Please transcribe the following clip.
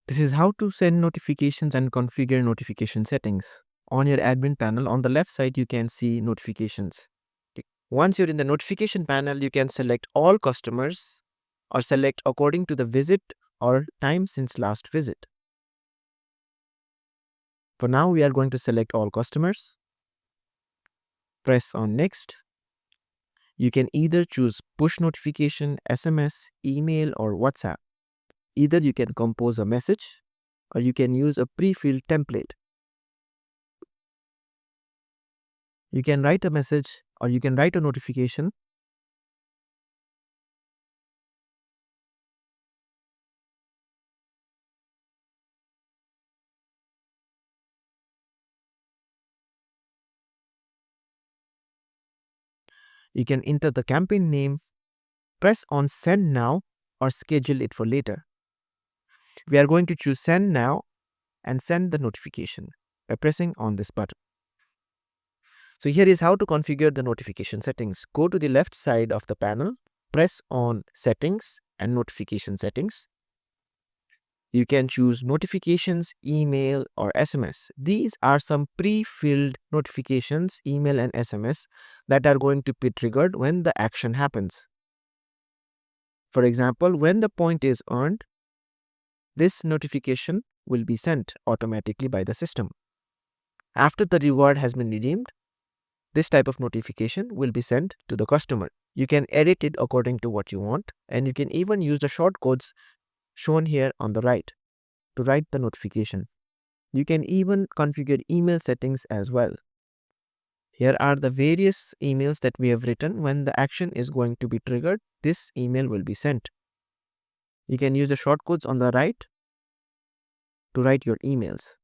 This is how to send notifications and configure notification settings. On your admin panel, on the left side, you can see notifications. Once you're in the notification panel, you can select all customers or select according to the visit or time since last visit. For now, we are going to select all customers. Press on next. You can either choose push notification, SMS, email, or WhatsApp. Either you can compose a message or you can use a pre-filled template. You can write a message or you can write a notification. You can enter the campaign name, press on send now or schedule it for later. We are going to choose send now and send the notification by pressing on this button. So here is how to configure the notification settings. Go to the left side of the panel, press on settings and notification settings. You can choose notifications, email or SMS. These are some pre-filled notifications, email and SMS that are going to be triggered when the action happens. For example, when the point is earned, this notification will be sent automatically by the system. After the reward has been redeemed, this type of notification will be sent to the customer. You can edit it according to what you want, and you can even use the shortcodes shown here on the right to write the notification. You can even configure email settings as well. Here are the various emails that we have written. When the action is going to be triggered, this email will be sent. You can use the shortcodes on the right to write your emails.